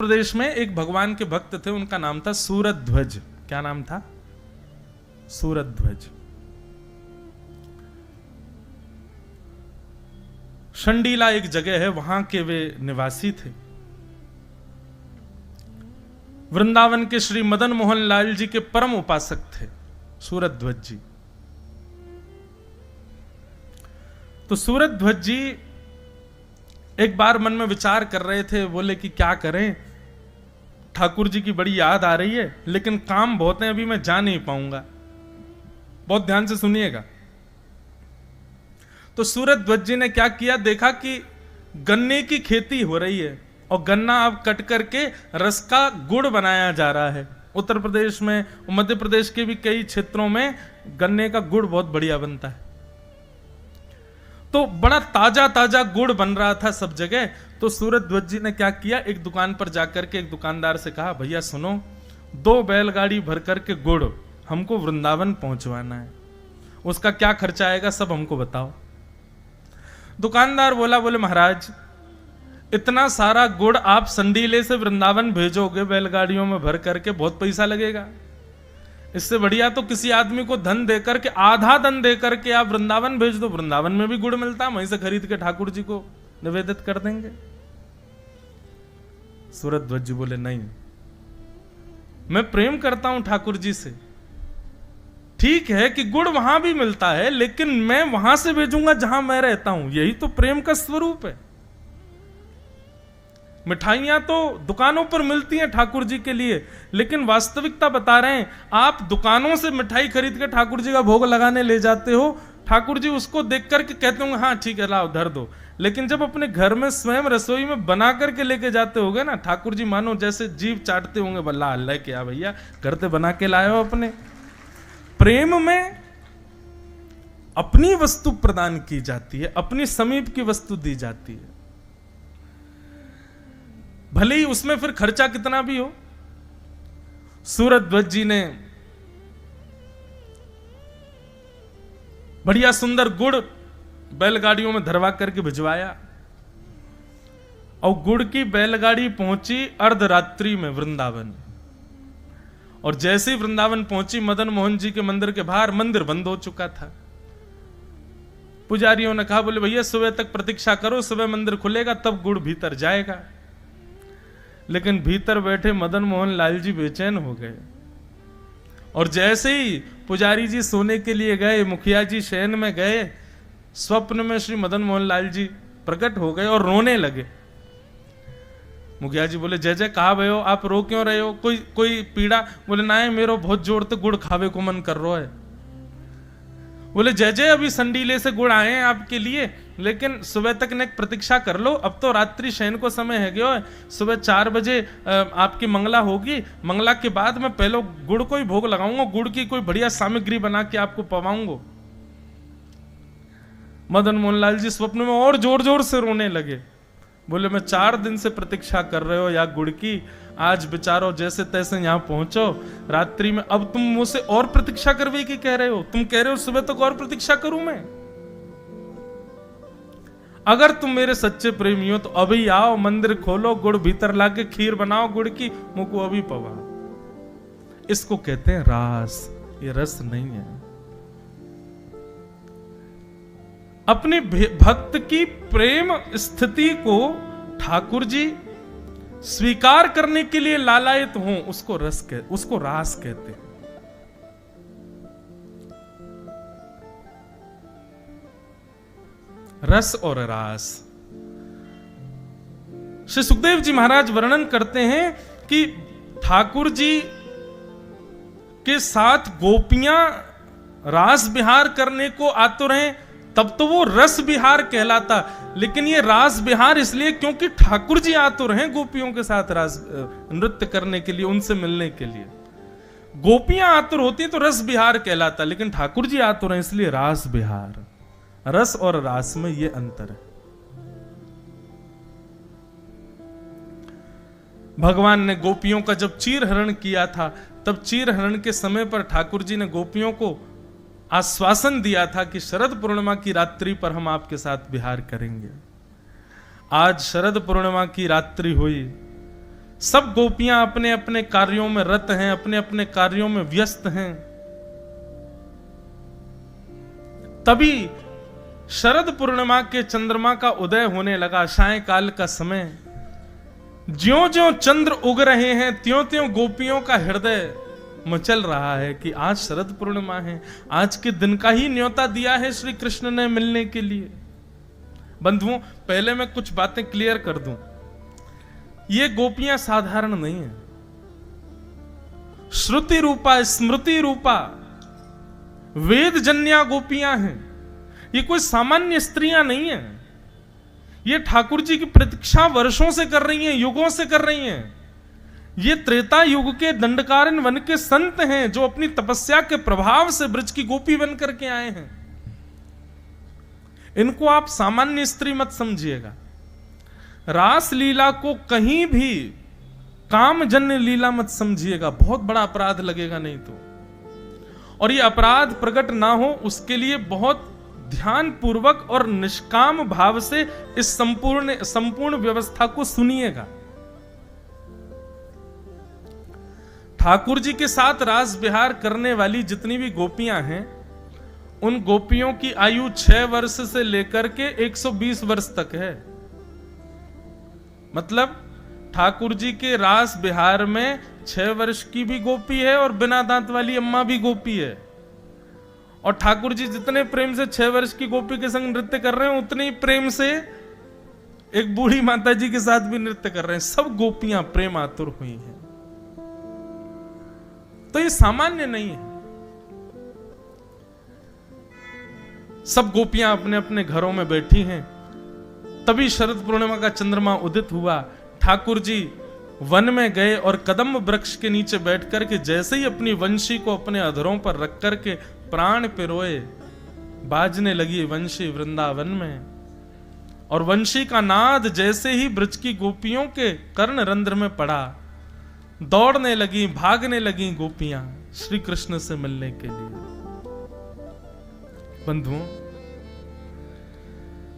प्रदेश में एक भगवान के भक्त थे, उनका नाम था सूरध्वज। क्या नाम था? सूरध्वज। शंडीला एक जगह है, वहां के वे निवासी थे। वृंदावन के श्री मदन मोहन लाल जी के परम उपासक थे सूरध्वज जी। तो सूरध्वज जी एक बार मन में विचार कर रहे थे, बोले कि क्या करें, ठाकुर जी की बड़ी याद आ रही है, लेकिन काम बहुत है, अभी मैं जा नहीं पाऊंगा। बहुत ध्यान से सुनिएगा। तो सूरध्वज जी ने क्या किया, देखा कि गन्ने की खेती हो रही है और गन्ना अब कट करके रस का गुड़ बनाया जा रहा है। उत्तर प्रदेश में, मध्य प्रदेश के भी कई क्षेत्रों में गन्ने का गुड़ बहुत बढ़िया बनता है। तो बड़ा ताजा ताजा गुड़ बन रहा था सब जगह। तो सूरध्वज जी ने क्या किया, एक दुकान पर जाकर के एक दुकानदार से कहा, भैया सुनो, 2 बैलगाड़ी भर करके गुड़ हमको वृंदावन पहुंचवाना है, उसका क्या खर्चा आएगा सब हमको बताओ। दुकानदार बोले महाराज, इतना सारा गुड़ आप संडीले से वृंदावन भेजोगे बैलगाड़ियों में भर करके, बहुत पैसा लगेगा। इससे बढ़िया तो किसी आदमी को धन देकर के, आधा धन देकर के आप वृंदावन भेज दो, वृंदावन में भी गुड़ मिलता है, वहीं से खरीद के ठाकुर जी को निवेदित कर देंगे। सूरध्वज जी बोले नहीं, मैं प्रेम करता हूं ठाकुर जी से, ठीक है कि गुड़ वहां भी मिलता है, लेकिन मैं वहां से भेजूंगा जहां मैं रहता हूं, यही तो प्रेम का स्वरूप है। मिठाइयां तो दुकानों पर मिलती हैं ठाकुर जी के लिए, लेकिन वास्तविकता बता रहे हैं, आप दुकानों से मिठाई खरीद के ठाकुर जी का भोग लगाने ले जाते हो, ठाकुर जी उसको देख करके कहते होंगे हाँ ठीक है लाओ धर दो, लेकिन जब अपने घर में स्वयं रसोई में बना करके लेके जाते होगे ना, ठाकुर जी मानो जैसे जीभ चाटते होंगे, बल्ला अल्लाह क्या भैया घर से बना के लाए हो। अपने प्रेम में अपनी वस्तु प्रदान की जाती है, अपनी समीप की वस्तु दी जाती है, भले ही उसमें फिर खर्चा कितना भी हो। सूरध्वज जी ने बढ़िया सुंदर गुड़ बैलगाड़ियों में धरवा करके भिजवाया और गुड़ की बैलगाड़ी पहुंची अर्धरात्रि में वृंदावन। और जैसे ही वृंदावन पहुंची, मदन मोहन जी के मंदिर के बाहर मंदिर बंद हो चुका था। पुजारियों ने कहा, बोले भैया सुबह तक प्रतीक्षा करो, सुबह मंदिर खुलेगा तब गुड़ भीतर जाएगा। लेकिन भीतर बैठे मदन मोहन लाल जी बेचैन हो गए, और जैसे ही पुजारी जी सोने के लिए गए, मुखिया जी शयन में गए, स्वप्न में श्री मदन मोहन लाल जी प्रकट हो गए और रोने लगे। मुखिया जी बोले, जय जय कहा भयो, आप रो क्यों रहे हो, कोई पीड़ा? बोले ना है, मेरो बहुत जोर से गुड़ खावे को मन कर रहा है। बोले जय जय, अभी संडीले से गुड़ आए हैं आपके लिए, लेकिन सुबह तक ने प्रतीक्षा कर लो, अब तो रात्रि शयन को समय है गयो है, सुबह 4 बजे आपकी मंगला होगी, मंगला के बाद मैं पहले गुड़ को ही भोग लगाऊंगा, गुड़ की कोई बढ़िया सामग्री बना के आपको पवाऊंगा। मदन मोहन लाल जी स्वप्न में और जोर जोर से रोने लगे। बोले मैं 4 दिन से प्रतीक्षा कर रहे हो या गुड़ की, आज बेचारो जैसे तैसे यहां पहुंचो रात्रि में, अब तुम मुझसे और प्रतीक्षा करवे की कह रहे हो, तुम कह रहे हो सुबह तक और प्रतीक्षा करूं मैं। अगर तुम मेरे सच्चे प्रेमी हो तो अभी आओ, मंदिर खोलो, गुड़ भीतर लाके खीर बनाओ गुड़ की, मुझको अभी पवाओ। इसको कहते हैं रास, ये रस नहीं है। अपने भक्त की प्रेम स्थिति को ठाकुर जी स्वीकार करने के लिए लालायित हों, उसको रास कहते हैं। रस और रास। श्री सुखदेव जी महाराज वर्णन करते हैं कि ठाकुर जी के साथ गोपियां रास विहार करने को आतुर हैं, तब तो वो रस विहार कहलाता, लेकिन ये रास विहार इसलिए क्योंकि ठाकुर जी आतुर हैं गोपियों के साथ रास नृत्य करने के लिए, उनसे मिलने के लिए। गोपियां आतुर होती तो रस विहार कहलाता, लेकिन ठाकुर जी आतुर हैं इसलिए रास विहार। रस और रास में ये अंतर है। भगवान ने गोपियों का जब चीर हरण किया था, तब चीर हरण के समय पर ठाकुर जी ने गोपियों को आश्वासन दिया था कि शरद पूर्णिमा की रात्रि पर हम आपके साथ विहार करेंगे। आज शरद पूर्णिमा की रात्रि हुई, सब गोपियां अपने अपने कार्यों में रत हैं, अपने अपने कार्यों में व्यस्त हैं। तभी शरद पूर्णिमा के चंद्रमा का उदय होने लगा। सायंकाल का समय, ज्यों ज्यों चंद्र उग रहे हैं त्यों त्यों गोपियों का हृदय मचल रहा है कि आज शरद पूर्णिमा है, आज के दिन का ही न्योता दिया है श्री कृष्ण ने मिलने के लिए। बंधुओं, पहले मैं कुछ बातें क्लियर कर दूं, ये गोपियां साधारण नहीं है। श्रुति रूपा, स्मृति रूपा, वेद जन्या गोपियां हैं। ये कोई सामान्य स्त्रियां नहीं है। ये ठाकुर जी की प्रतीक्षा वर्षों से कर रही हैं, युगों से कर रही हैं। ये त्रेता युग के दंडकारण्य वन के संत हैं जो अपनी तपस्या के प्रभाव से ब्रज की गोपी बन करके आए हैं। इनको आप सामान्य स्त्री मत समझिएगा। रास लीला को कहीं भी कामजन्य लीला मत समझिएगा, बहुत बड़ा अपराध लगेगा नहीं तो। और ये अपराध प्रकट ना हो उसके लिए बहुत ध्यान पूर्वक और निष्काम भाव से इस संपूर्ण व्यवस्था को सुनिएगा। ठाकुर जी के साथ रास विहार करने वाली जितनी भी गोपियां हैं, उन गोपियों की आयु 6 वर्ष से लेकर के 120 वर्ष तक है। मतलब ठाकुर जी के रास विहार में 6 वर्ष की भी गोपी है और बिना दांत वाली अम्मा भी गोपी है। और ठाकुर जी जितने प्रेम से 6 वर्ष की गोपी के संग नृत्य कर रहे हैं, उतने ही प्रेम से एक बूढ़ी माता जी के साथ भी नृत्य कर रहे हैं। सब गोपियां प्रेम आतुर हुई हैं। तो ये सामान्य नहीं है। सब गोपियां अपने अपने घरों में बैठी हैं। तभी शरद पूर्णिमा का चंद्रमा उदित हुआ। ठाकुर जी वन में गए और कदम्ब वृक्ष के नीचे बैठ करके जैसे ही अपनी वंशी को अपने अधरों पर रख करके प्राण पिरोए, बाजने लगी वंशी वृंदावन में। और वंशी का नाद जैसे ही ब्रज की गोपियों के कर्ण रंध्र में पड़ा, दौड़ने लगी, भागने लगी गोपियां श्री कृष्ण से मिलने के लिए। बंधुओं,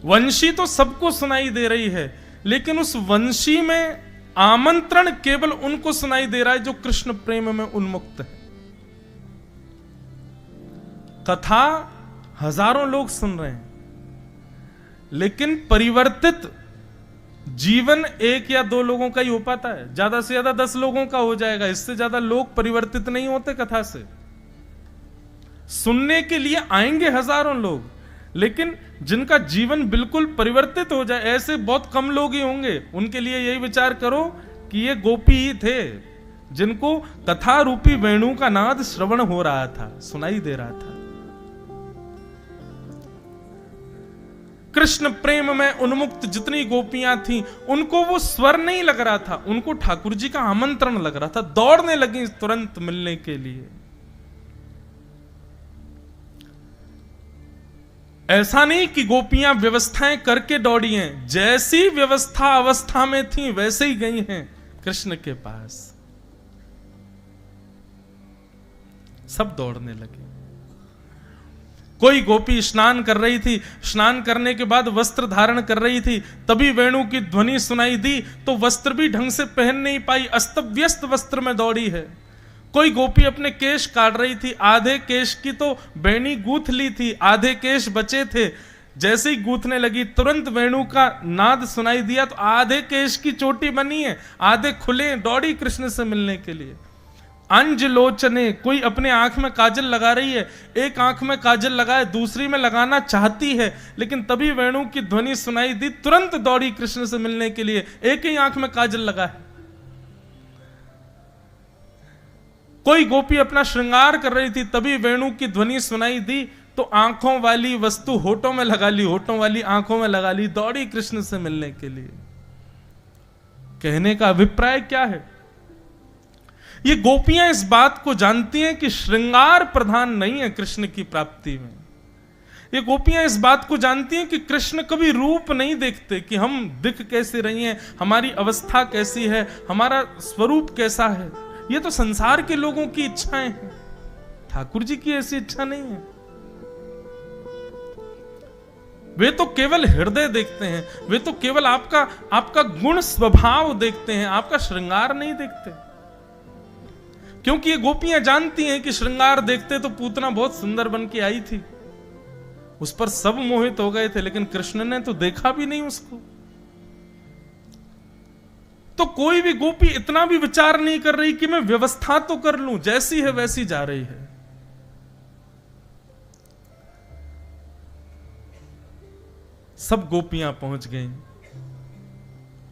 वंशी तो सबको सुनाई दे रही है, लेकिन उस वंशी में आमंत्रण केवल उनको सुनाई दे रहा है जो कृष्ण प्रेम में उन्मुक्त है। कथा हजारों लोग सुन रहे हैं, लेकिन परिवर्तित जीवन 1 या 2 लोगों का ही हो पाता है। ज्यादा से ज्यादा 10 लोगों का हो जाएगा। इससे ज्यादा लोग परिवर्तित नहीं होते कथा से। सुनने के लिए आएंगे हजारों लोग, लेकिन जिनका जीवन बिल्कुल परिवर्तित हो जाए ऐसे बहुत कम लोग ही होंगे। उनके लिए यही विचार करो कि ये गोपी ही थे जिनको कथा रूपी वेणु का नाद श्रवण हो रहा था, सुनाई दे रहा था। कृष्ण प्रेम में उन्मुक्त जितनी गोपियां थीं, उनको वो स्वर नहीं लग रहा था, उनको ठाकुर जी का आमंत्रण लग रहा था। दौड़ने लगी तुरंत मिलने के लिए। ऐसा नहीं कि गोपियां व्यवस्थाएं करके दौड़ी हैं, जैसी व्यवस्था अवस्था में थी वैसे ही गई हैं कृष्ण के पास। सब दौड़ने लगे। कोई गोपी स्नान कर रही थी, स्नान करने के बाद वस्त्र धारण कर रही थी, तभी वेणु की ध्वनि सुनाई दी तो वस्त्र भी ढंग से पहन नहीं पाई, अस्त व्यस्त वस्त्र में दौड़ी है। कोई गोपी अपने केश काट रही थी, आधे केश की तो बेणी गूंथ ली थी, आधे केश बचे थे। जैसे ही गूंथने लगी तुरंत वेणु का नाद सुनाई दिया तो आधे केश की चोटी बनी है, आधे खुले, दौड़ी कृष्ण से मिलने के लिए। अंज लोचने, कोई अपने आंख में काजल लगा रही है, एक आंख में काजल लगाए दूसरी में लगाना चाहती है, लेकिन तभी वेणु की ध्वनि सुनाई दी, तुरंत दौड़ी कृष्ण से मिलने के लिए। एक ही आंख में काजल लगा है। कोई गोपी अपना श्रृंगार कर रही थी, तभी वेणु की ध्वनि सुनाई दी तो आंखों वाली वस्तु होठों में लगा ली, होठों वाली आंखों में लगा ली, दौड़ी कृष्ण से मिलने के लिए। कहने का अभिप्राय क्या है? ये गोपियां इस बात को जानती हैं कि श्रृंगार प्रधान नहीं है कृष्ण की प्राप्ति में। ये गोपियां इस बात को जानती हैं कि कृष्ण कभी रूप नहीं देखते कि हम दिख कैसे रही हैं, हमारी अवस्था कैसी है, हमारा स्वरूप कैसा है। ये तो संसार के लोगों की इच्छाएं हैं, ठाकुर जी की ऐसी इच्छा नहीं है। वे तो केवल हृदय देखते हैं, वे तो केवल आपका गुण स्वभाव देखते हैं, आपका श्रृंगार नहीं देखते। क्योंकि ये गोपियां जानती हैं कि श्रृंगार देखते तो पूतना बहुत सुंदर बन के आई थी, उस पर सब मोहित हो गए थे, लेकिन कृष्ण ने तो देखा भी नहीं उसको। तो कोई भी गोपी इतना भी विचार नहीं कर रही कि मैं व्यवस्था तो कर लूं, जैसी है वैसी जा रही है। सब गोपियां पहुंच गई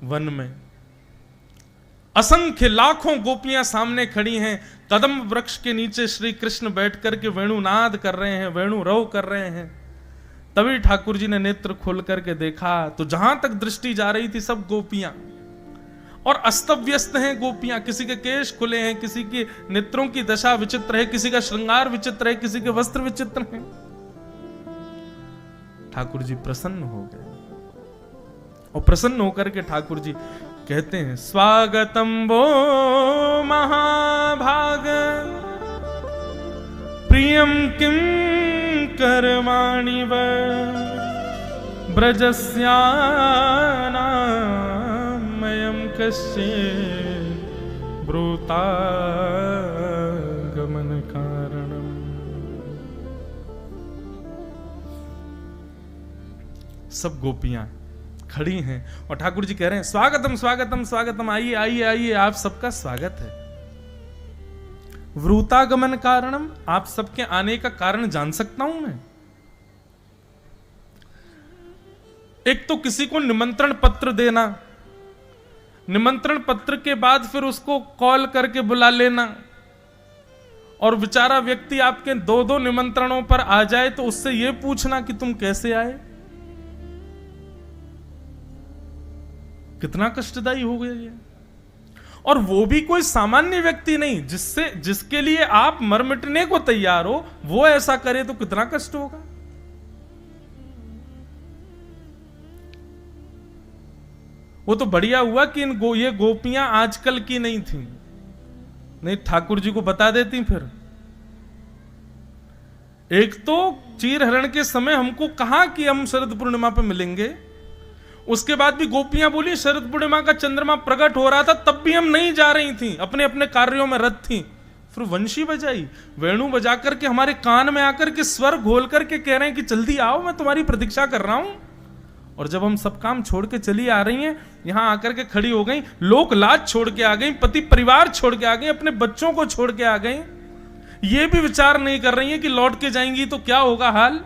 वन में। असंख्य लाखों गोपियां सामने खड़ी हैं। कदम वृक्ष के नीचे श्री कृष्ण बैठ करके वेणुनाद कर रहे हैं, वेणु रव कर रहे हैं। तभी ठाकुर जी ने नेत्र खोल करके देखा तो जहां तक दृष्टि जा रही थी सब गोपियां, और अस्त व्यस्त हैं गोपियां। किसी के केश खुले हैं, किसी के नेत्रों की दशा विचित्र है, किसी का श्रृंगार विचित्र है, किसी के वस्त्र विचित्र हैं। ठाकुर जी प्रसन्न हो गए और प्रसन्न होकर के ठाकुर जी कहते हैं, स्वागतम वो महाभाग प्रियम किम कर्माणि व ब्रजस्यानामयं कस्य ब्रूता गमन कारणम। सब गोपियां खड़ी हैं और ठाकुर जी कह रहे हैं, स्वागतम स्वागतम स्वागतम, आइए आइए आइए, आप सबका स्वागत है। वृतागमन कारणम, आप सबके आने का कारण जान सकता हूं मैं? एक तो किसी को निमंत्रण पत्र देना, निमंत्रण पत्र के बाद फिर उसको कॉल करके बुला लेना, और बेचारा व्यक्ति आपके दो दो निमंत्रणों पर आ जाए तो उससे यह पूछना कि तुम कैसे आए। कितना कष्टदायी हो गया ये। और वो भी कोई सामान्य व्यक्ति नहीं, जिसके लिए आप मर मिटने को तैयार हो, वो ऐसा करे तो कितना कष्ट होगा। वो तो बढ़िया हुआ कि ये गोपियां आजकल की नहीं थी, नहीं ठाकुर जी को बता देती फिर। एक तो चीर हरण के समय हमको कहा कि हम शरद पूर्णिमा पे मिलेंगे, उसके बाद भी गोपियां बोली शरद पूर्णिमा का चंद्रमा प्रकट हो रहा था, तब भी हम नहीं जा रही थी, अपने अपने कार्यों में रत थी। फिर वंशी बजाई, वेणु बजा करके हमारे कान में आकर के स्वर घोल करके कह रहे हैं कि जल्दी आओ, मैं तुम्हारी प्रतीक्षा कर रहा हूं। और जब हम सब काम छोड़ के चली आ रही हैं, यहां आकर के खड़ी हो गई, लोक लाज छोड़ के आ गई, पति परिवार छोड़ के आ गई, अपने बच्चों को छोड़ के आ गई, ये भी विचार नहीं कर रही है कि लौट के जाएंगी तो क्या होगा हाल।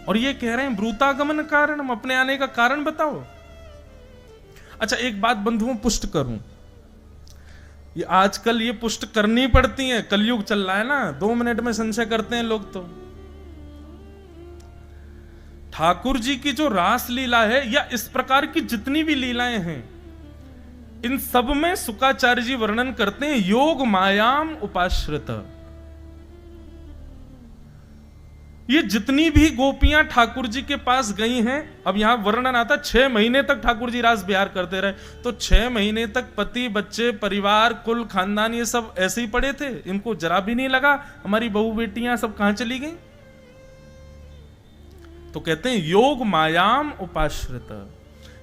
और ये कह रहे हैं ब्रूतागमन कारण, हम अपने आने का कारण बताओ। अच्छा एक बात बंधुओं पुष्ट करूं, ये आजकल ये पुष्ट करनी पड़ती है, कलयुग चल रहा है ना, 2 मिनट में संशय करते हैं लोग। तो ठाकुर जी की जो रास लीला है या इस प्रकार की जितनी भी लीलाएं हैं, इन सब में शुकाचार्य जी वर्णन करते हैं योग मायाम उपाश्रित। ये जितनी भी गोपियां ठाकुर जी के पास गई हैं, अब यहां वर्णन आता 6 महीने तक ठाकुर जी रास बिहार करते रहे, तो 6 महीने तक पति बच्चे परिवार कुल खानदान ये सब ऐसे ही पड़े थे, इनको जरा भी नहीं लगा हमारी बहू बेटियां सब कहां चली गई। तो कहते हैं योग मायाम उपाश्रित।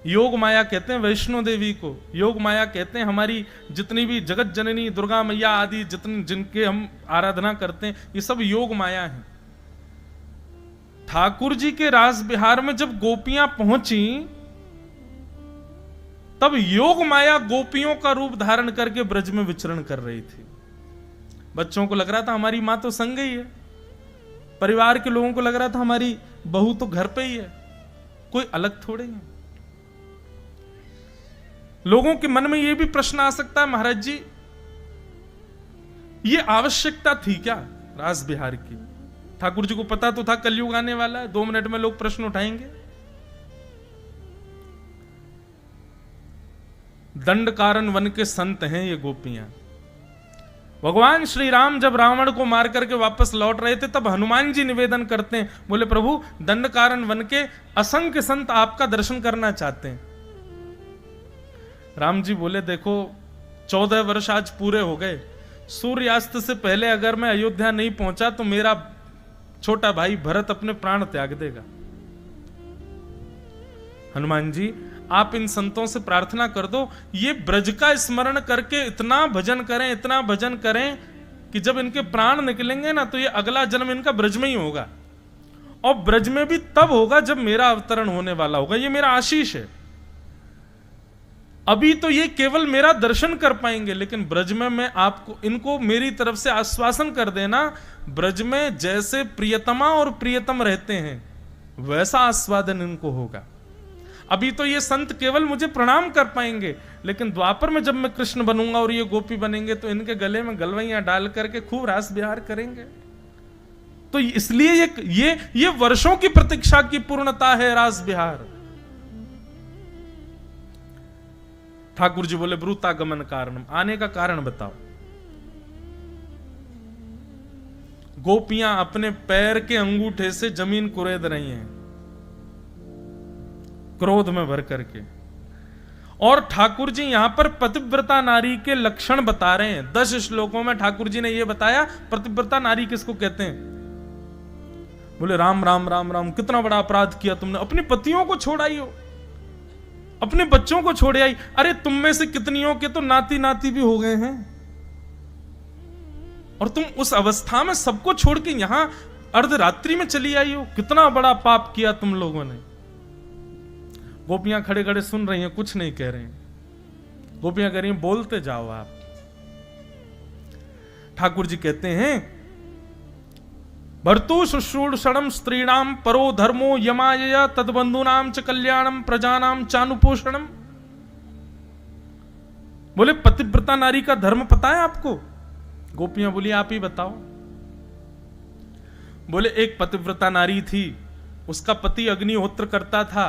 योग माया कहते हैं वैष्णो देवी को, योग माया कहते हैं हमारी जितनी भी जगत जननी दुर्गा मैया आदि जिनके हम आराधना करते हैं, ये सब योग माया है। ठाकुर जी के रास बिहार में जब गोपियां पहुंची, तब योग माया गोपियों का रूप धारण करके ब्रज में विचरण कर रही थी। बच्चों को लग रहा था हमारी मां तो संग ही है, परिवार के लोगों को लग रहा था हमारी बहू तो घर पे ही है, कोई अलग थोड़े है। लोगों के मन में यह भी प्रश्न आ सकता है, महाराज जी ये आवश्यकता थी क्या रास बिहार की? ठाकुर जी को पता तो था कलयुग आने वाला है, 2 मिनट में लोग प्रश्न उठाएंगे। दंड कारण वन के संत हैं ये गोपियां। भगवान श्री राम जब रावण को मार करके वापस लौट रहे थे, तब हनुमान जी निवेदन करते हैं, बोले प्रभु दंड कारण वन के असंख्य संत आपका दर्शन करना चाहते हैं। राम जी बोले देखो 14 वर्ष आज पूरे हो गए, सूर्यास्त से पहले अगर मैं अयोध्या नहीं पहुंचा तो मेरा छोटा भाई भरत अपने प्राण त्याग देगा। हनुमान जी आप इन संतों से प्रार्थना कर दो, ये ब्रज का स्मरण करके इतना भजन करें, इतना भजन करें कि जब इनके प्राण निकलेंगे ना तो ये अगला जन्म इनका ब्रज में ही होगा, और ब्रज में भी तब होगा जब मेरा अवतरण होने वाला होगा। ये मेरा आशीष है। अभी तो ये केवल मेरा दर्शन कर पाएंगे, लेकिन ब्रज में मैं आपको इनको मेरी तरफ से आश्वासन कर देना, ब्रज में जैसे प्रियतमा और प्रियतम रहते हैं वैसा आस्वादन इनको होगा। अभी तो ये संत केवल मुझे प्रणाम कर पाएंगे, लेकिन द्वापर में जब मैं कृष्ण बनूंगा और ये गोपी बनेंगे तो इनके गले में गलवैयां डाल करके खूब रास विहार करेंगे। तो इसलिए ये वर्षों की प्रतीक्षा की पूर्णता है रास विहार। ठाकुर जी बोले ब्रूतागमन कारणम, आने का कारण बताओ। गोपियां अपने पैर के अंगूठे से जमीन कुरेद रही हैं क्रोध में भर करके, और ठाकुर जी यहां पर पतिव्रता नारी के लक्षण बता रहे हैं। 10 श्लोकों में ठाकुर जी ने यह बताया पतिव्रता नारी किसको कहते हैं। बोले राम राम राम राम, कितना बड़ा अपराध किया तुमने, अपने पतियों को छोड़ आई हो, अपने बच्चों को छोड़ आई। अरे तुम में से कितनियों के तो नाती नाती भी हो गए हैं, और तुम उस अवस्था में सबको छोड़ के यहां अर्धरात्रि में चली आई हो, कितना बड़ा पाप किया तुम लोगों ने। गोपियां खड़े खड़े सुन रही हैं, कुछ नहीं कह रहे हैं। गोपियां कह रही हैं बोलते जाओ आप। ठाकुर जी कहते हैं भर्तु शुश्रूषणम स्त्रीणाम परो धर्मो यमायया तद्बंधुनाम च कल्याणम प्रजानाम चानुपोषणम। बोले पतिव्रता नारी का धर्म पता है आपको। गोपियां बोली आप ही बताओ। बोले एक पतिव्रता नारी थी, उसका पति अग्निहोत्र करता था।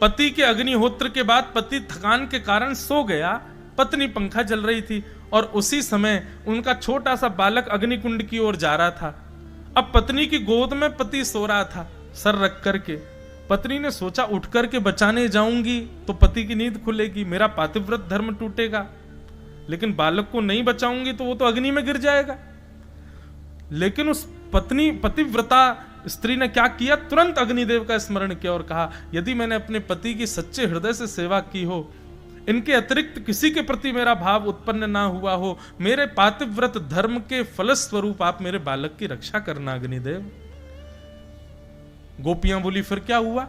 पति के अग्निहोत्र के बाद पति थकान के कारण सो गया, पत्नी पंखा जल रही थी, और उसी समय उनका छोटा सा बालक अग्निकुंड की ओर जा रहा था। अब पत्नी की गोद में पति सो रहा था सर रख करके। पत्नी ने सोचा उठ करके बचाने जाऊंगी तो पति की नींद खुलेगी, मेरा पातिव्रत धर्म टूटेगा, लेकिन बालक को नहीं बचाऊंगी तो वो तो अग्नि में गिर जाएगा। लेकिन उस पतिव्रता स्त्री ने क्या किया, तुरंत अग्निदेव का स्मरण किया और कहा यदि मैंने अपने पति की सच्चे हृदय से सेवा की हो, इनके अतिरिक्त किसी के प्रति मेरा भाव उत्पन्न ना हुआ हो, मेरे पातिव्रत धर्म के फलस्वरूप आप मेरे बालक की रक्षा करना अग्निदेव। गोपियां बोली फिर क्या हुआ।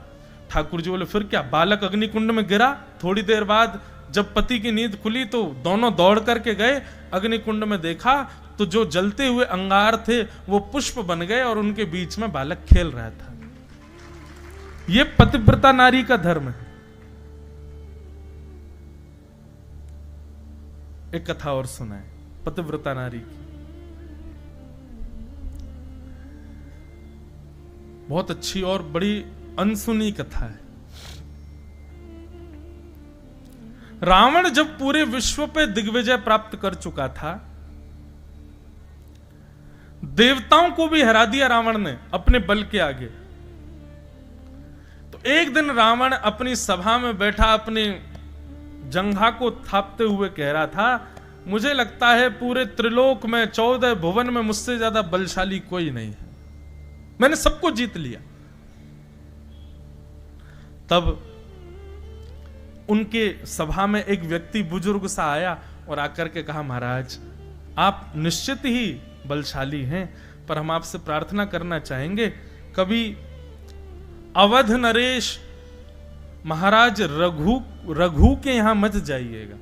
ठाकुर जी बोले फिर क्या, बालक अग्निकुंड में गिरा। थोड़ी देर बाद जब पति की नींद खुली तो दोनों दौड़ करके गए, अग्निकुंड में देखा तो जो जलते हुए अंगार थे वो पुष्प बन गए और उनके बीच में बालक खेल रहा था। यह पतिव्रता नारी का धर्म है। एक कथा और सुनाए पतिव्रता नारी की, बहुत अच्छी और बड़ी अनसुनी कथा है। रावण जब पूरे विश्व पे दिग्विजय प्राप्त कर चुका था, देवताओं को भी हरा दिया रावण ने अपने बल के आगे। तो एक दिन रावण अपनी सभा में बैठा अपने जंघा को थापते हुए कह रहा था, मुझे लगता है पूरे त्रिलोक में 14 भुवन में मुझसे ज्यादा बलशाली कोई नहीं है, मैंने सबको जीत लिया। तब उनके सभा में एक व्यक्ति बुजुर्ग सा आया और आकर के कहा महाराज आप निश्चित ही बलशाली हैं, पर हम आपसे प्रार्थना करना चाहेंगे कभी अवध नरेश महाराज रघु के यहां मत जाइएगा।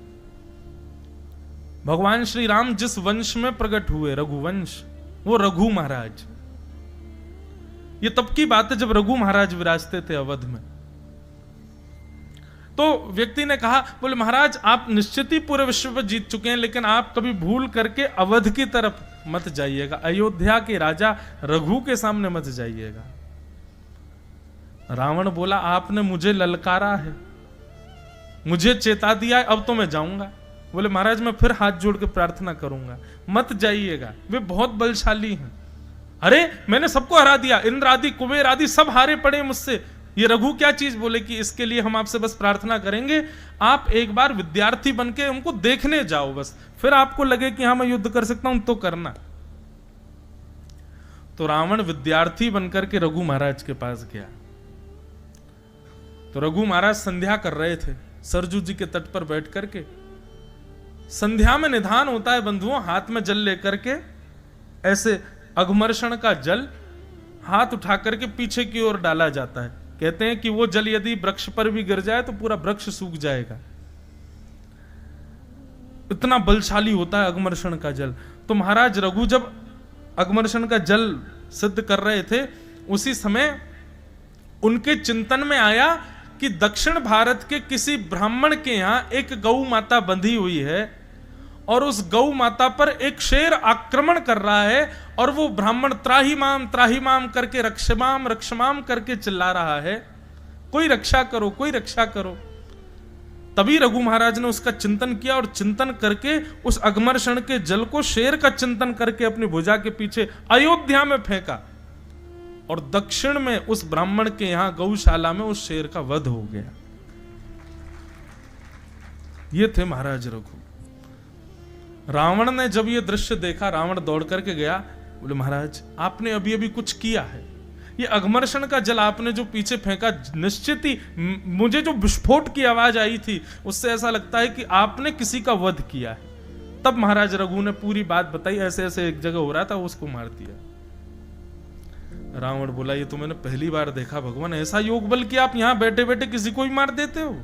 भगवान श्री राम जिस वंश में प्रकट हुए, रघुवंश, वो रघु महाराज। ये तब की बात है जब रघु महाराज विराजते थे अवध में। तो व्यक्ति ने कहा, बोले महाराज आप निश्चित ही पूरे विश्व पर जीत चुके हैं, लेकिन आप कभी भूल करके अवध की तरफ मत जाइएगा, अयोध्या के राजा रघु के सामने मत जाइएगा। रावण बोला आपने मुझे ललकारा है, मुझे चेता दिया है, अब तो मैं जाऊंगा। बोले महाराज मैं फिर हाथ जोड़ के प्रार्थना करूंगा, मत जाइएगा, वे बहुत बलशाली हैं। अरे मैंने सबको हरा दिया, इंद्र आदि कुबेर आदि सब हारे पड़े मुझसे, ये रघु क्या चीज। बोले कि इसके लिए हम आपसे बस प्रार्थना करेंगे, आप एक बार विद्यार्थी बनके उनको देखने जाओ, बस फिर आपको लगे कि हाँ मैं युद्ध कर सकता हूं तो करना। तो रावण विद्यार्थी बनकर के रघु महाराज के पास गया। तो रघु महाराज संध्या कर रहे थे सरजू जी के तट पर बैठ करके। संध्या में निधान होता है बंधुओं, हाथ में जल लेकर के ऐसे अघमर्षण का जल हाथ उठा करके पीछे की ओर डाला जाता है। कहते हैं कि वो जल यदि वृक्ष पर भी गिर जाए तो पूरा वृक्ष सूख जाएगा, इतना बलशाली होता है अघमर्षण का जल। तो महाराज रघु जब अघमर्षण का जल सिद्ध कर रहे थे, उसी समय उनके चिंतन में आया कि दक्षिण भारत के किसी ब्राह्मण के यहां एक गौ माता बंधी हुई है और उस गौ माता पर एक शेर आक्रमण कर रहा है और वो ब्राह्मण त्राही माम करके रक्षमाम करके चिल्ला रहा है, कोई रक्षा करो, कोई रक्षा करो। तभी रघु महाराज ने उसका चिंतन किया और चिंतन करके उस अघमर्षण के जल को शेर का चिंतन करके अपनी भुजा के पीछे अयोध्या में फेंका और दक्षिण में उस ब्राह्मण के यहां गौशाला में उस शेर का वध हो गया। ये थे महाराज रघु। रावण ने जब ये दृश्य देखा, रावण दौड़ करके गया, बोले महाराज आपने अभी अभी कुछ किया है, ये अघमर्षण का जल आपने जो पीछे फेंका, निश्चित ही मुझे जो विस्फोट की आवाज आई थी उससे ऐसा लगता है कि आपने किसी का वध किया है। तब महाराज रघु ने पूरी बात बताई, ऐसे ऐसे एक जगह हो रहा था, उसको मार दिया। रावण बोला ये तो मैंने पहली बार देखा भगवान, ऐसा योग बल कि आप यहां बैठे बैठे किसी को ही मार देते हो।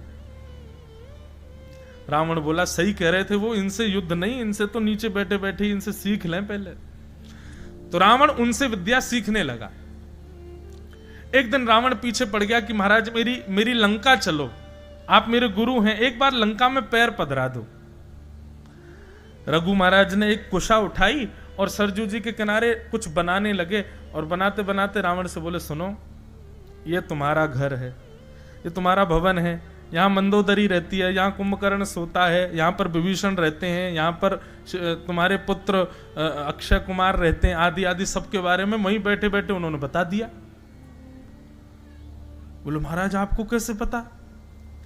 रावण बोला सही कह रहे थे वो, इनसे युद्ध नहीं, इनसे तो नीचे बैठे बैठे इनसे सीख लें पहले। तो रावण उनसे विद्या सीखने लगा। एक दिन रावण पीछे पड़ गया कि महाराज मेरी लंका चलो, आप मेरे गुरु हैं, एक बार लंका में पैर पधरा दो। रघु महाराज ने एक कुशा उठाई और सरजू जी के किनारे कुछ बनाने लगे और बनाते बनाते रावण से बोले सुनो, ये तुम्हारा घर है, ये तुम्हारा भवन है, यहाँ मंदोदरी रहती है, यहाँ कुंभकर्ण सोता है, यहाँ पर विभीषण रहते हैं, यहाँ पर तुम्हारे पुत्र अक्षय कुमार रहते हैं, आदि आदि सबके बारे में वहीं बैठे बैठे उन्होंने बता दिया। बोले महाराज आपको कैसे पता,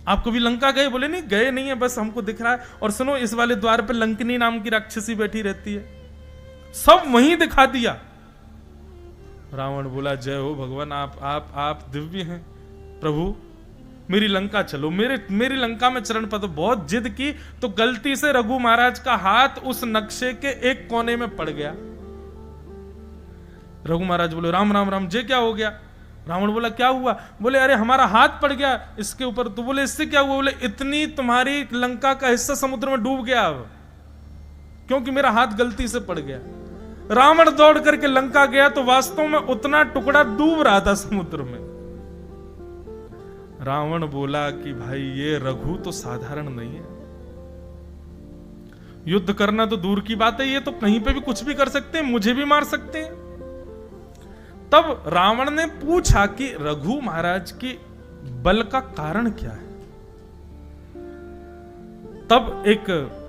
आप कभी लंका गए? बोले नहीं गए नहीं है, बस हमको दिख रहा है। और सुनो इस वाले द्वार पे लंकिनी नाम की राक्षसी बैठी रहती है, सब वहीं दिखा दिया। रावण बोला जय हो भगवान, आप दिव्य हैं प्रभु, मेरी लंका चलो, मेरी लंका में चरण पद। बहुत जिद की तो गलती से रघु महाराज का हाथ उस नक्शे के एक कोने में पड़ गया। रघु महाराज बोले राम राम राम, जे क्या हो गया? रावण बोला क्या हुआ? बोले अरे हमारा हाथ पड़ गया इसके ऊपर। तो बोले इससे क्या हुआ? बोले इतनी तुम्हारी लंका का हिस्सा समुद्र में डूब गया अब, क्योंकि मेरा हाथ गलती से पड़ गया। रावण दौड़ करके लंका गया तो वास्तव में उतना टुकड़ा डूब रहा था समुद्र में। रावण बोला कि भाई ये रघु तो साधारण नहीं है, युद्ध करना तो दूर की बात है, ये तो कहीं पे भी कुछ भी कर सकते हैं, मुझे भी मार सकते हैं। तब रावण ने पूछा कि रघु महाराज की बल का कारण क्या है। तब एक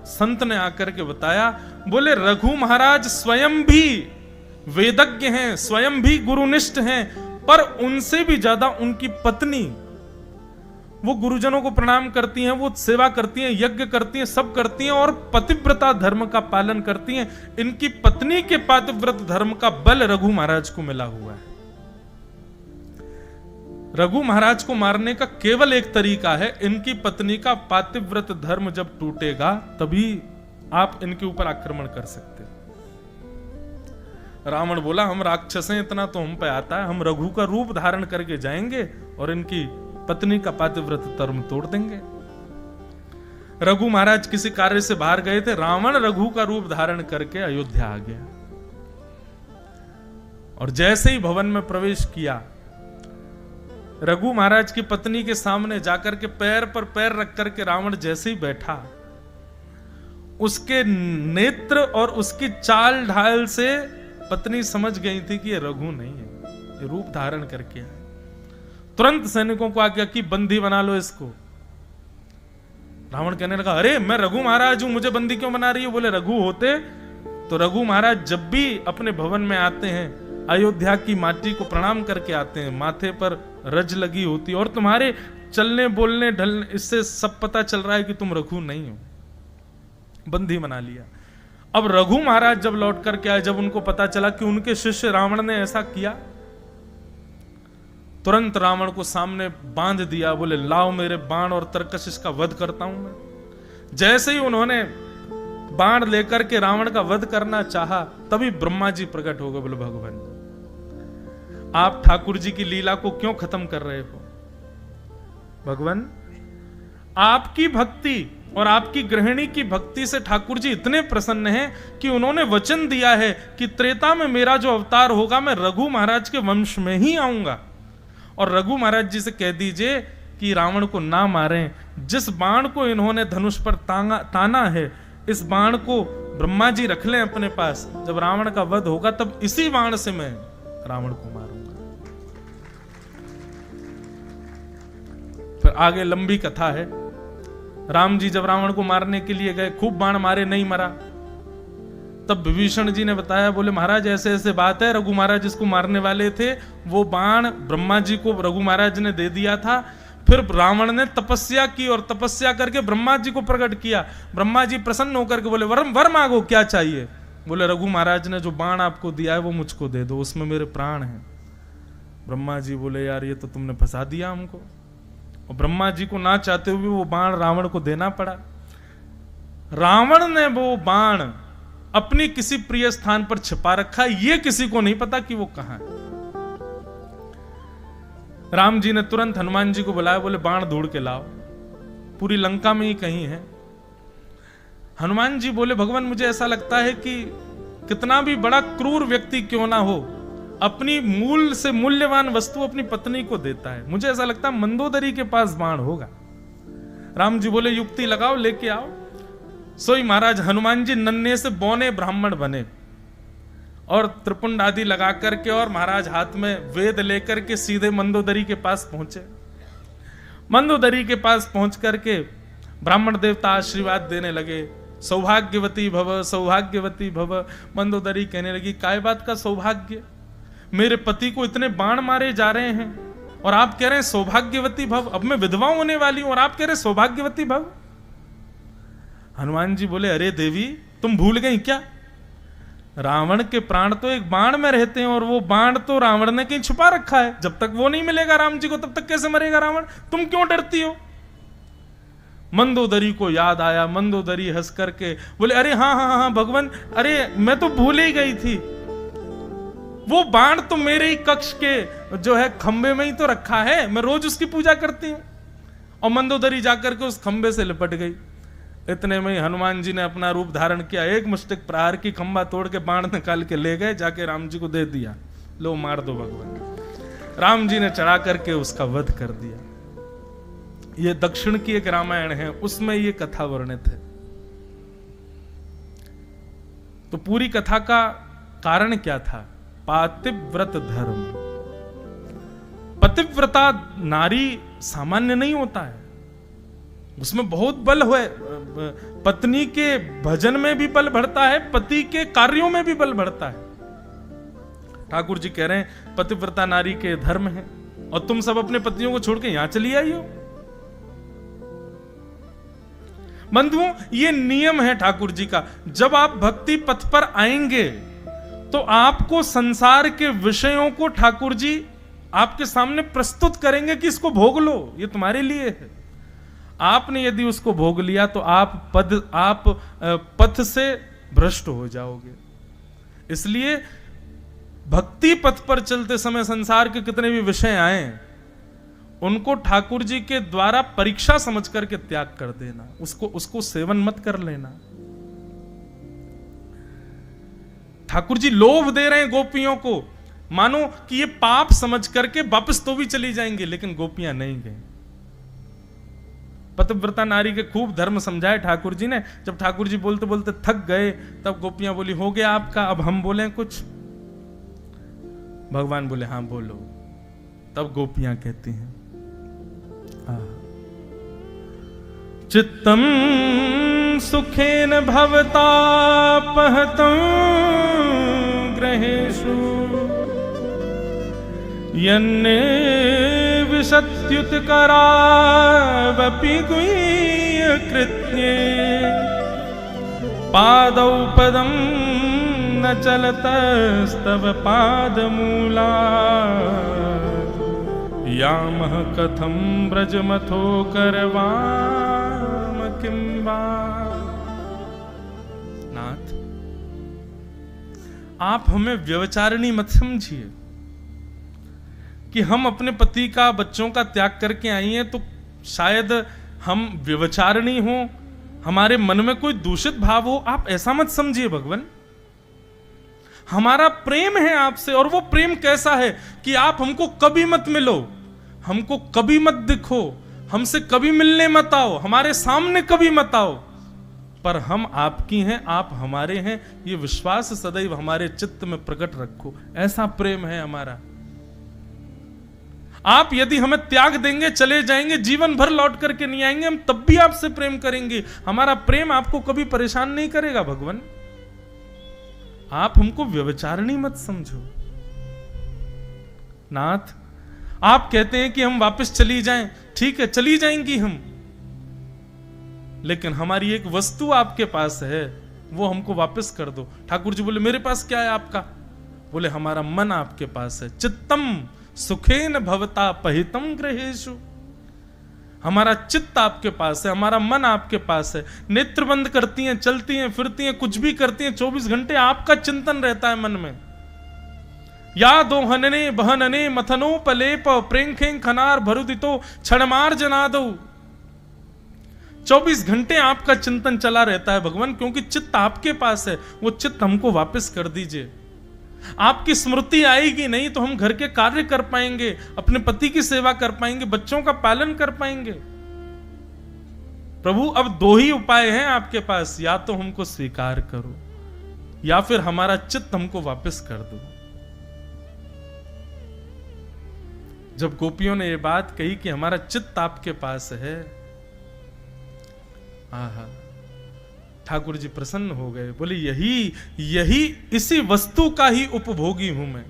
संत ने आकर के बताया, बोले रघु महाराज स्वयं भी वेदज्ञ हैं, स्वयं भी गुरुनिष्ठ हैं, पर उनसे भी ज्यादा उनकी पत्नी, वो गुरुजनों को प्रणाम करती हैं, वो सेवा करती हैं, यज्ञ करती हैं, सब करती हैं और पतिव्रता धर्म का पालन करती हैं। इनकी पत्नी के पातिव्रत धर्म का बल रघु महाराज को मिला हुआ है। रघु महाराज को मारने का केवल एक तरीका है, इनकी पत्नी का पातिव्रत धर्म जब टूटेगा तभी आप इनके ऊपर आक्रमण कर सकते हैं। रावण बोला हम राक्षस हैं, इतना तो हम पे आता है, हम रघु का रूप धारण करके जाएंगे और इनकी पत्नी का पातिव्रत धर्म तोड़ देंगे। रघु महाराज किसी कार्य से बाहर गए थे, रावण रघु का रूप धारण करके अयोध्या आ गया और जैसे ही भवन में प्रवेश किया, रघु महाराज की पत्नी के सामने जाकर के पैर पर पैर रख करके रावण जैसे ही बैठा, उसके नेत्र और उसकी चाल ढाल से पत्नी समझ गई थी कि ये रघु नहीं है, ये रूप धारण करके है। तुरंत सैनिकों को आज्ञा की बंदी बना लो इसको। रावण कहने लगा अरे मैं रघु महाराज हूं, मुझे बंदी क्यों बना रही है? बोले रघु होते तो रघु महाराज जब भी अपने भवन में आते हैं अयोध्या की माटी को प्रणाम करके आते हैं, माथे पर रज लगी होती और तुम्हारे चलने बोलने ढलने इससे सब पता चल रहा है कि तुम रघु नहीं हो। बंदी बना लिया। अब रघु महाराज जब लौट करके आए, जब उनको पता चला कि उनके शिष्य रावण ने ऐसा किया, तुरंत रावण को सामने बांध दिया, बोले लाओ मेरे बाण और तरकश, इसका वध करता हूं मैं। जैसे ही उन्होंने बाण लेकर के रावण का वध करना चाहा, तभी ब्रह्मा जी प्रकट हो गए। बोले भगवान, आप ठाकुर जी की लीला को क्यों खत्म कर रहे हो? भगवान, आपकी भक्ति और आपकी गृहिणी की भक्ति से ठाकुर जी इतने प्रसन्न हैं कि उन्होंने वचन दिया है कि त्रेता में मेरा जो अवतार होगा, मैं रघु महाराज के वंश में ही आऊंगा। और रघु महाराज जी से कह दीजिए कि रावण को ना मारें। जिस बाण को इन्होंने धनुष पर ताना है, इस बाण को ब्रह्मा जी रख लें अपने पास। जब रावण का वध होगा तब इसी बाण से मैं रावण को मारूंगा। फिर आगे लंबी कथा है। राम जी जब रावण को मारने के लिए गए, खूब बाण मारे, नहीं मरा। तब विभीषण जी ने बताया, बोले महाराज ऐसे ऐसे बात है, रघु महाराज जिसको मारने वाले थे वो बाण ब्रह्मा जी को रघु महाराज ने दे दिया था। फिर रावण ने तपस्या की और तपस्या करके ब्रह्मा जी को प्रकट किया। ब्रह्मा जी प्रसन्न होकर के बोले वर मांगो, क्या चाहिए? बोले रघु महाराज ने जो बाण आपको दिया है वो मुझको दे दो, उसमें मेरे प्राण हैं। ब्रह्मा जी बोले यार ये तो तुमने फंसा दिया हमको। और ब्रह्मा जी को ना चाहते हुए वो बाण रावण को देना पड़ा। रावण ने वो बाण अपनी किसी प्रिय स्थान पर छिपा रखा, ये किसी को नहीं पता कि वो कहां है। राम जी ने तुरंत हनुमान जी को बुलाया, बोले बाण ढूंढ के लाओ, पूरी लंका में ही कहीं है। हनुमान जी बोले भगवान, मुझे ऐसा लगता है कि कितना भी बड़ा क्रूर व्यक्ति क्यों ना हो, अपनी मूल से मूल्यवान वस्तु अपनी पत्नी को देता है। मुझे ऐसा लगता है मंदोदरी के पास बाण होगा। राम जी बोले युक्ति लगाओ, लेके आओ। सोई महाराज हनुमान जी नन्हे से बौने ब्राह्मण बने और त्रिपुंड आदि लगा करके, और महाराज हाथ में वेद लेकर के सीधे मंदोदरी के पास पहुंचे। मंदोदरी के पास पहुंच करके ब्राह्मण देवता आशीर्वाद देने लगे, सौभाग्यवती भव, सौभाग्यवती भव। मंदोदरी कहने लगी, काय बात का सौभाग्य? मेरे पति को इतने बाण मारे जा रहे हैं और आप कह रहे हैं सौभाग्यवती भव। अब मैं विधवा होने वाली हूं और आप कह रहे हैं सौभाग्यवती भव। हनुमान जी बोले अरे देवी, तुम भूल गई क्या? रावण के प्राण तो एक बाण में रहते हैं और वो बाण तो रावण ने कहीं छुपा रखा है। जब तक वो नहीं मिलेगा राम जी को, तब तक कैसे मरेगा रावण? तुम क्यों डरती हो? मंदोदरी को याद आया। मंदोदरी हंस करके बोले अरे हाँ हाँ हाँ भगवान, अरे मैं तो भूल ही गई थी। वो बाण तो मेरे ही कक्ष के जो है खंबे में ही तो रखा है, मैं रोज उसकी पूजा करती हूं। और मंदोदरी जाकर के उस खंबे से लिपट गई। इतने में हनुमान जी ने अपना रूप धारण किया, एक मुष्टिक प्रहार की खंबा तोड़ के बाण निकाल के ले गए, जाके राम जी को दे दिया, लो मार दो भगवान। राम जी ने चढ़ा करके उसका वध कर दिया। ये दक्षिण की एक रामायण है, उसमें ये कथा वर्णित है। तो पूरी कथा का कारण क्या था? पातिव्रत धर्म। पतिव्रता नारी सामान्य नहीं होता है, उसमें बहुत बल है। पत्नी के भजन में भी बल बढ़ता है, पति के कार्यों में भी बल बढ़ता है। ठाकुर जी कह रहे हैं पतिव्रता नारी के धर्म है, और तुम सब अपने पतियों को छोड़ के यहां चली आई हो। बंधुओं, ये नियम है ठाकुर जी का। जब आप भक्ति पथ पर आएंगे तो आपको संसार के विषयों को ठाकुर जी आपके सामने प्रस्तुत करेंगे कि इसको भोग लो, ये तुम्हारे लिए है। आपने यदि उसको भोग लिया तो आप पथ से भ्रष्ट हो जाओगे। इसलिए भक्ति पथ पर चलते समय संसार के कितने भी विषय आए, उनको ठाकुर जी के द्वारा परीक्षा समझ करके त्याग कर देना, उसको सेवन मत कर लेना। ठाकुर जी लोभ दे रहे हैं गोपियों को, मानो कि ये पाप समझ करके वापस तो भी चली जाएंगे, लेकिन गोपियां नहीं गई। पतिव्रता नारी के खूब धर्म समझाए ठाकुर जी ने। जब ठाकुर जी बोलते बोलते थक गए, तब गोपियां बोली हो गया आपका, अब हम बोलें कुछ? भगवान बोले हाँ बोलो। तब गोपियां कहती हैं चित्तम सुखेन भवतापहतं ग्रहेषु यन्ने विशत्युत्करावपि गुह्यकृत्ये पादौ पदं न चलतस्तव पादमूला यामः कथं ब्रजमथो करवाम किं वा। नाथ, आप हमें व्यभिचारिणी मत समझिए कि हम अपने पति का, बच्चों का त्याग करके आई हैं तो शायद हम व्यभिचारिणी हो, हमारे मन में कोई दूषित भाव हो, आप ऐसा मत समझिए भगवान। हमारा प्रेम है आपसे, और वो प्रेम कैसा है कि आप हमको कभी मत मिलो, हमको कभी मत दिखो, हमसे कभी मिलने मत आओ, हमारे सामने कभी मत आओ, पर हम आपकी हैं, आप हमारे हैं, ये विश्वास सदैव हमारे चित्त में प्रकट रखो। ऐसा प्रेम है हमारा। आप यदि हमें त्याग देंगे, चले जाएंगे, जीवन भर लौट करके नहीं आएंगे, हम तब भी आपसे प्रेम करेंगे। हमारा प्रेम आपको कभी परेशान नहीं करेगा भगवान। आप हमको व्यभिचारिणी मत समझो। नाथ, आप कहते हैं कि हम वापस चली जाएं, ठीक है, चली जाएंगी हम, लेकिन हमारी एक वस्तु आपके पास है, वो हमको वापस कर दो। ठाकुर जी बोले, मेरे पास क्या है आपका? बोले, हमारा मन आपके पास है। चित्तम सुखेन भवता पहितम गृहेषु। हमारा चित्त आपके पास है, हमारा मन आपके पास है। नेत्र बंद करती हैं, चलती हैं, फिरती हैं, कुछ भी करती हैं, 24 घंटे आपका चिंतन रहता है मन में। या दो हनने बहनने मथनो पलेप प्रेंखें खनार भरुदितो क्षणमार जनादो। 24 घंटे आपका चिंतन चला रहता है भगवान, क्योंकि चित्त आपके पास है। वो चित्त हमको वापस कर दीजिए। आपकी स्मृति आएगी नहीं तो हम घर के कार्य कर पाएंगे, अपने पति की सेवा कर पाएंगे, बच्चों का पालन कर पाएंगे। प्रभु, अब दो ही उपाय हैं आपके पास, या तो हमको स्वीकार करो या फिर हमारा चित्त हमको वापस कर दो। जब गोपियों ने यह बात कही कि हमारा चित्त आपके पास है, आहा, ठाकुर जी प्रसन्न हो गए। बोले, यही इसी वस्तु का ही उपभोगी हूं मैं,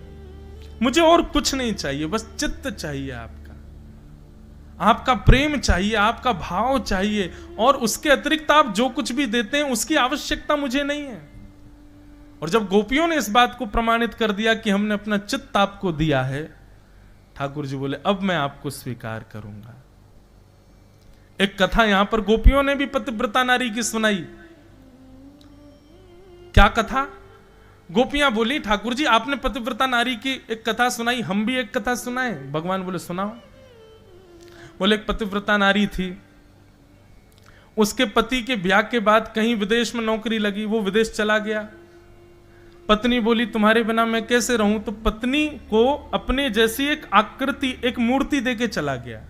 मुझे और कुछ नहीं चाहिए, बस चित्त चाहिए आपका, आपका प्रेम चाहिए, आपका भाव चाहिए, और उसके अतिरिक्त आप जो कुछ भी देते हैं उसकी आवश्यकता मुझे नहीं है। और जब गोपियों ने इस बात को प्रमाणित कर दिया कि हमने अपना चित्त आपको दिया है, ठाकुर जी बोले, अब मैं आपको स्वीकार करूंगा। एक कथा यहां पर गोपियों ने भी पतिव्रता नारी की सुनाई। क्या कथा? गोपियां बोली, ठाकुर जी आपने पतिव्रता नारी की एक कथा सुनाई, हम भी एक कथा सुनाए। भगवान बोले, सुनाओ। बोले, एक पतिव्रता नारी थी, उसके पति के ब्याह के बाद कहीं विदेश में नौकरी लगी, वो विदेश चला गया। पत्नी बोली, तुम्हारे बिना मैं कैसे रहूं? तो पत्नी को अपने जैसी एक आकृति, एक मूर्ति देके चला गया।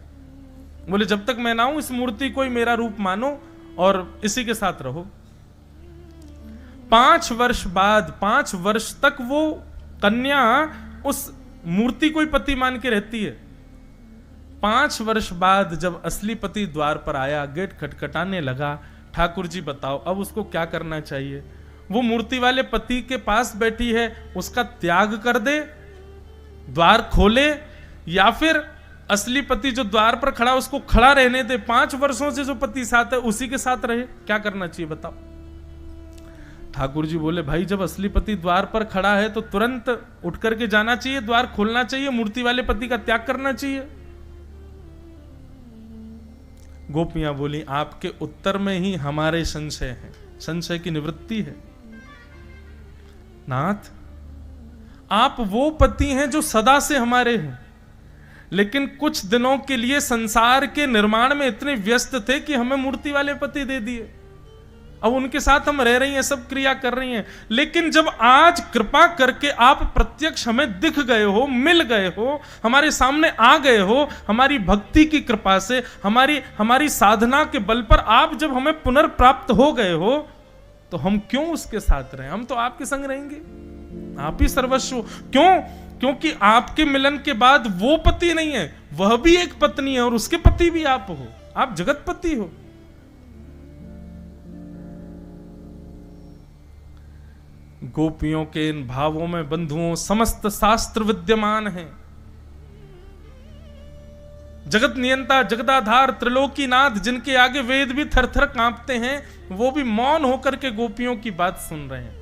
बोले, जब तक मैं ना हूं, इस मूर्ति को ही मेरा रूप मानो और इसी के साथ रहो। 5 वर्ष बाद, 5 वर्ष तक वो कन्या उस मूर्ति को ही पति मान के रहती है। 5 वर्ष बाद जब असली पति द्वार पर आया, गेट खटखटाने लगा, ठाकुर जी बताओ अब उसको क्या करना चाहिए? वो मूर्ति वाले पति के पास बैठी है, उसका त्याग कर दे, द्वार खोले, या फिर असली पति जो द्वार पर खड़ा उसको खड़ा रहने दे? 5 वर्षों से जो पति साथ है उसी के साथ रहे, क्या करना चाहिए बताओ? ठाकुर जी बोले, भाई जब असली पति द्वार पर खड़ा है तो तुरंत उठ करके जाना चाहिए, द्वार खोलना चाहिए, मूर्ति वाले पति का त्याग करना चाहिए। गोपियां बोली, आपके उत्तर में ही हमारे संशय है, संशय की निवृत्ति है। नाथ, आप वो पति हैं जो सदा से हमारे हैं, लेकिन कुछ दिनों के लिए संसार के निर्माण में इतने व्यस्त थे कि हमें मूर्ति वाले पति दे दिए। अब उनके साथ हम रह रही हैं, सब क्रिया कर रही हैं, लेकिन जब आज कृपा करके आप प्रत्यक्ष हमें दिख गए हो, मिल गए हो, हमारे सामने आ गए हो, हमारी भक्ति की कृपा से, हमारी साधना के बल पर आप जब हमें पुनर्प्राप्त हो गए हो, तो हम क्यों उसके साथ रहें? हम तो आपके संग रहेंगे, आप ही सर्वस्व। क्यों? क्योंकि आपके मिलन के बाद वो पति नहीं है, वह भी एक पत्नी है, और उसके पति भी आप हो, आप जगतपति हो। गोपियों के इन भावों में बंधुओं समस्त शास्त्र विद्यमान है। जगत नियंता, जगदाधार, त्रिलोकीनाथ, जिनके आगे वेद भी थरथर कांपते हैं, वो भी मौन होकर के गोपियों की बात सुन रहे हैं।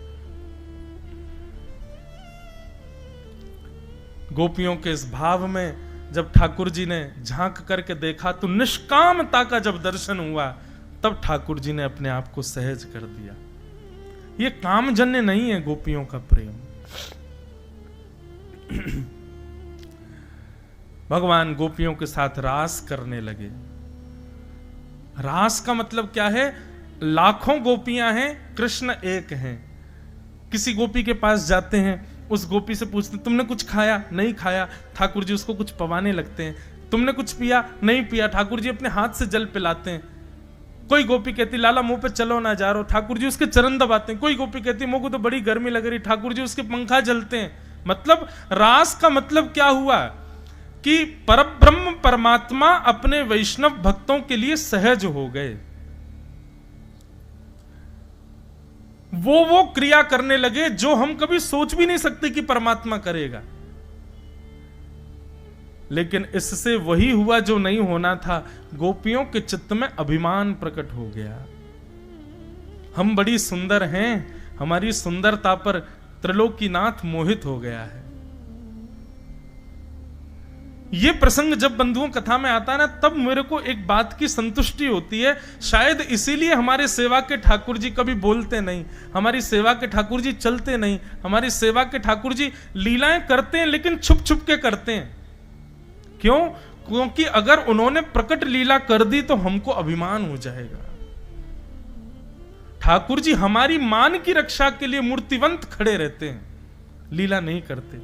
गोपियों के इस भाव में जब ठाकुर जी ने झांक करके देखा तो निष्कामता का जब दर्शन हुआ, तब ठाकुर जी ने अपने आप को सहज कर दिया। ये कामजन्य नहीं है गोपियों का प्रेम। भगवान गोपियों के साथ रास करने लगे। रास का मतलब क्या है? लाखों गोपियां हैं, कृष्ण एक हैं। किसी गोपी के पास जाते हैं, उस गोपी से पूछते तुमने कुछ खाया? नहीं खाया। ठाकुर जी उसको कुछ पवाने लगते हैं। तुमने कुछ पिया? नहीं पिया। ठाकुर जी अपने हाथ से जल पिलाते हैं। कोई गोपी कहती लाला मुंह पे चलो ना जा रहो, ठाकुर जी उसके चरण दबाते हैं। कोई गोपी कहती मुझको तो बड़ी गर्मी लग रही, ठाकुर जी उसके पंखा जलते हैं। मतलब रास का मतलब क्या हुआ कि परब्रह्म परमात्मा अपने वैष्णव भक्तों के लिए सहज हो गए। वो क्रिया करने लगे जो हम कभी सोच भी नहीं सकते कि परमात्मा करेगा। लेकिन इससे वही हुआ जो नहीं होना था। गोपियों के चित्त में अभिमान प्रकट हो गया। हम बड़ी सुंदर हैं, हमारी सुंदरता पर त्रिलोकीनाथ मोहित हो गया है। यह प्रसंग जब बंधुओं कथा में आता है ना, तब मेरे को एक बात की संतुष्टि होती है। शायद इसीलिए हमारे सेवा के ठाकुर जी कभी बोलते नहीं, हमारी सेवा के ठाकुर जी चलते नहीं, हमारी सेवा के ठाकुर जी लीलाएं करते हैं लेकिन छुप छुप के करते हैं। क्यों? क्योंकि अगर उन्होंने प्रकट लीला कर दी तो हमको अभिमान हो जाएगा। ठाकुर जी हमारी मान की रक्षा के लिए मूर्तिवंत खड़े रहते हैं, लीला नहीं करते।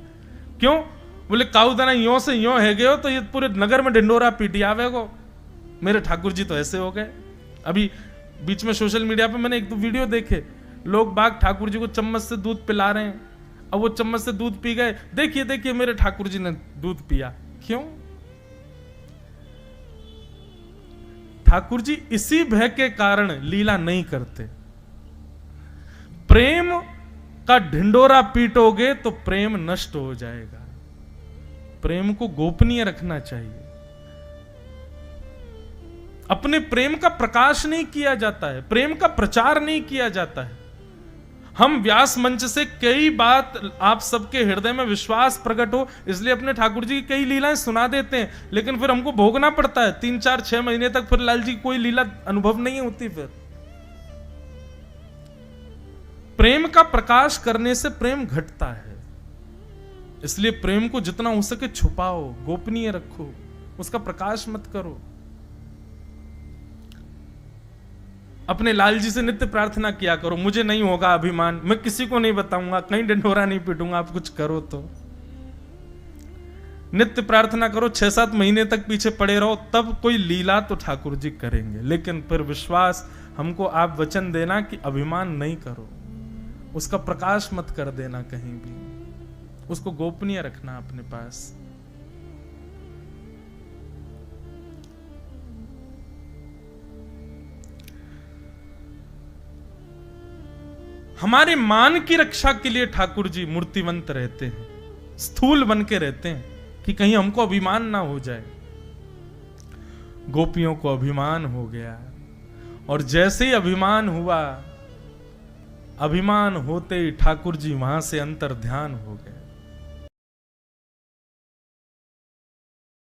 क्यों? बोले काउदाना यो से यो है गए हो तो ये पूरे नगर में ढिंडोरा पीटी आवेगो। मेरे ठाकुर जी तो ऐसे हो गए। अभी बीच में सोशल मीडिया पे मैंने एक दो वीडियो देखे, लोग बाग ठाकुर जी को चम्मच से दूध पिला रहे हैं। अब वो चम्मच से दूध पी गए, देखिए देखिए मेरे ठाकुर जी ने दूध पिया। क्यों? ठाकुर जी इसी भय के कारण लीला नहीं करते। प्रेम का ढिंडोरा पीटोगे तो प्रेम नष्ट हो जाएगा। प्रेम को गोपनीय रखना चाहिए। अपने प्रेम का प्रकाश नहीं किया जाता है, प्रेम का प्रचार नहीं किया जाता है। हम व्यास मंच से कई बात आप सबके हृदय में विश्वास प्रकट हो इसलिए अपने ठाकुर जी की कई लीलाएं सुना देते हैं, लेकिन फिर हमको भोगना पड़ता है 3, 4, 6 महीने तक। फिर लाल जी कोई लीला अनुभव नहीं होती। फिर प्रेम का प्रकाश करने से प्रेम घटता है। इसलिए प्रेम को जितना हो सके छुपाओ, गोपनीय रखो, उसका प्रकाश मत करो। अपने लाल जी से नित्य प्रार्थना किया करो, मुझे नहीं होगा अभिमान, मैं किसी को नहीं बताऊंगा, कहीं ढिंढोरा नहीं पीटूंगा, आप कुछ करो तो। नित्य प्रार्थना करो, 6-7 महीने तक पीछे पड़े रहो, तब कोई लीला तो ठाकुर जी करेंगे। लेकिन फिर विश्वास हमको आप वचन देना कि अभिमान नहीं करो, उसका प्रकाश मत कर देना कहीं भी, उसको गोपनीय रखना अपने पास। हमारे मान की रक्षा के लिए ठाकुर जी मूर्तिवंत रहते हैं, स्थूल बन के रहते हैं कि कहीं हमको अभिमान ना हो जाए। गोपियों को अभिमान हो गया और जैसे ही अभिमान हुआ, अभिमान होते ही ठाकुर जी वहां से अंतर ध्यान हो गए।